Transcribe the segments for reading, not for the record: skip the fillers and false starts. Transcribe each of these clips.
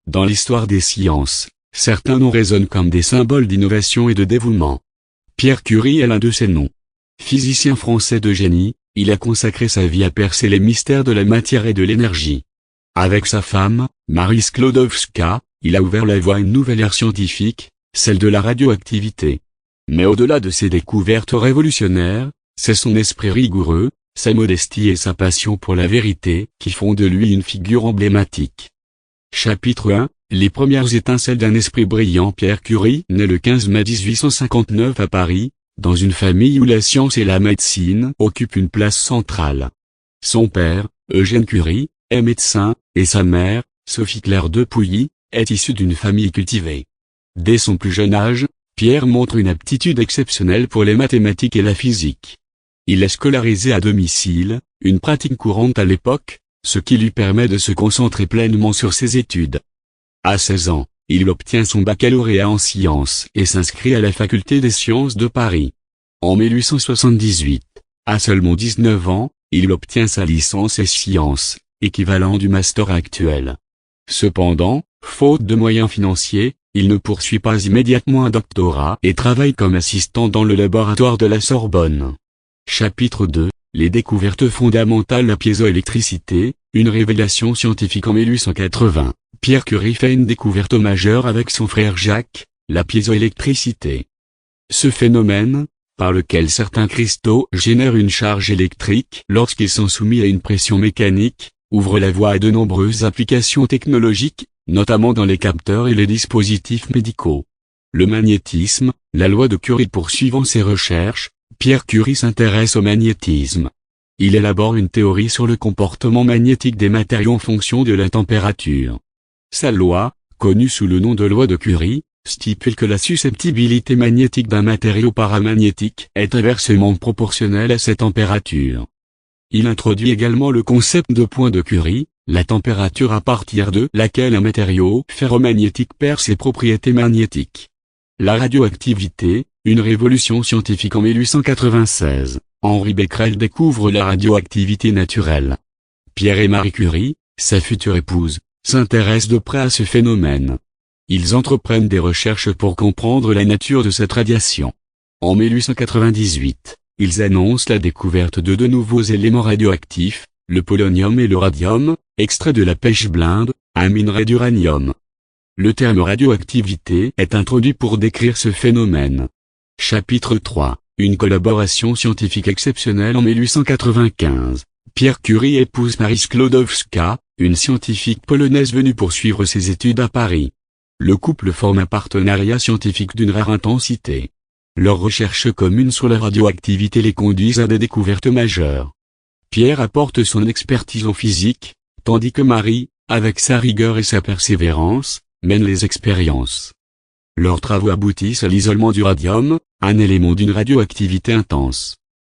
dans l'histoire des sciences, certains noms résonnent comme des symboles d'innovation et de dévouement. Pierre Curie est l'un de ces noms. Physicien français de génie, il a consacré sa vie à percer les mystères de la matière et de l'énergie. Avec sa femme, Marie Sklodowska, il a ouvert la voie à une nouvelle ère scientifique, celle de la radioactivité. Mais au-delà de ses découvertes révolutionnaires, c'est son esprit rigoureux, sa modestie et sa passion pour la vérité qui font de lui une figure emblématique. Chapitre 1 – Les premières étincelles d'un esprit brillant. Pierre Curie naît le 15 mai 1859 à Paris, dans une famille où la science et la médecine occupent une place centrale. Son père, Eugène Curie, est médecin, et sa mère, Sophie Claire de Pouilly, est issue d'une famille cultivée. Dès son plus jeune âge, Pierre montre une aptitude exceptionnelle pour les mathématiques et la physique. Il est scolarisé à domicile, une pratique courante à l'époque, ce qui lui permet de se concentrer pleinement sur ses études. À 16 ans, il obtient son baccalauréat en sciences et s'inscrit à la faculté des sciences de Paris. En 1878, à seulement 19 ans, il obtient sa licence et sciences, équivalent du master actuel. Cependant, faute de moyens financiers, il ne poursuit pas immédiatement un doctorat et travaille comme assistant dans le laboratoire de la Sorbonne. Chapitre 2 – Les découvertes fondamentales. La piézoélectricité, une révélation scientifique. En 1880, Pierre Curie fait une découverte majeure avec son frère Jacques, la piézoélectricité. Ce phénomène, par lequel certains cristaux génèrent une charge électrique lorsqu'ils sont soumis à une pression mécanique, ouvre la voie à de nombreuses applications technologiques, notamment dans les capteurs et les dispositifs médicaux. Le magnétisme, la loi de Curie. Poursuivant ses recherches, Pierre Curie s'intéresse au magnétisme. Il élabore une théorie sur le comportement magnétique des matériaux en fonction de la température. Sa loi, connue sous le nom de loi de Curie, stipule que la susceptibilité magnétique d'un matériau paramagnétique est inversement proportionnelle à sa température. Il introduit également le concept de point de Curie, la température à partir de laquelle un matériau ferromagnétique perd ses propriétés magnétiques. La radioactivité, une révolution scientifique. En 1896, Henri Becquerel découvre la radioactivité naturelle. Pierre et Marie Curie, sa future épouse, s'intéressent de près à ce phénomène. Ils entreprennent des recherches pour comprendre la nature de cette radiation. En 1898, ils annoncent la découverte de deux nouveaux éléments radioactifs, le polonium et le radium, extraits de la pêche blinde, un minerai d'uranium. Le terme radioactivité est introduit pour décrire ce phénomène. Chapitre 3 – Une collaboration scientifique exceptionnelle. En 1895, Pierre Curie épouse Marie Sklodowska, une scientifique polonaise venue poursuivre ses études à Paris. Le couple forme un partenariat scientifique d'une rare intensité. Leurs recherches communes sur la radioactivité les conduisent à des découvertes majeures. Pierre apporte son expertise en physique, tandis que Marie, avec sa rigueur et sa persévérance, mène les expériences. Leurs travaux aboutissent à l'isolement du radium, un élément d'une radioactivité intense.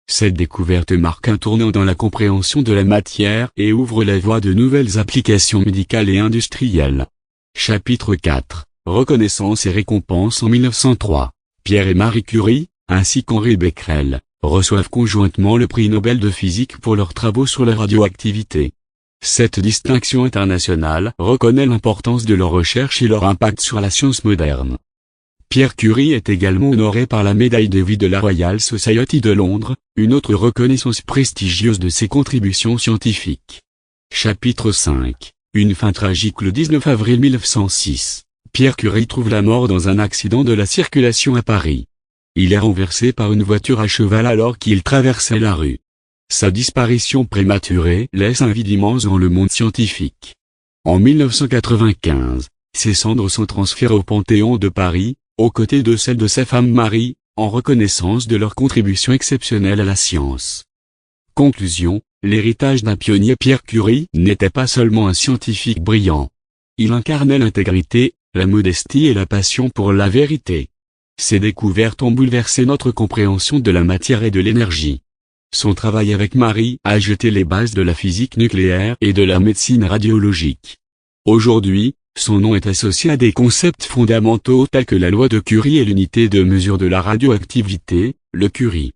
Cette découverte marque un tournant dans la compréhension de la matière et ouvre la voie de nouvelles applications médicales et industrielles. Chapitre 4 – Reconnaissance et récompense. En 1903, Pierre et Marie Curie, ainsi qu'Henri Becquerel, reçoivent conjointement le prix Nobel de physique pour leurs travaux sur la radioactivité. Cette distinction internationale reconnaît l'importance de leurs recherches et leur impact sur la science moderne. Pierre Curie est également honoré par la médaille de vie de la Royal Society de Londres, une autre reconnaissance prestigieuse de ses contributions scientifiques. Chapitre 5 – Une fin tragique. Le 19 avril 1906, Pierre Curie trouve la mort dans un accident de la circulation à Paris. Il est renversé par une voiture à cheval alors qu'il traversait la rue. Sa disparition prématurée laisse un vide immense dans le monde scientifique. En 1995, ses cendres sont transférées au Panthéon de Paris, aux côtés de celles de sa femme Marie, en reconnaissance de leur contribution exceptionnelle à la science. Conclusion, l'héritage d'un pionnier. Pierre Curie n'était pas seulement un scientifique brillant. Il incarnait l'intégrité, la modestie et la passion pour la vérité. Ses découvertes ont bouleversé notre compréhension de la matière et de l'énergie. Son travail avec Marie a jeté les bases de la physique nucléaire et de la médecine radiologique. Aujourd'hui, son nom est associé à des concepts fondamentaux tels que la loi de Curie et l'unité de mesure de la radioactivité, le Curie.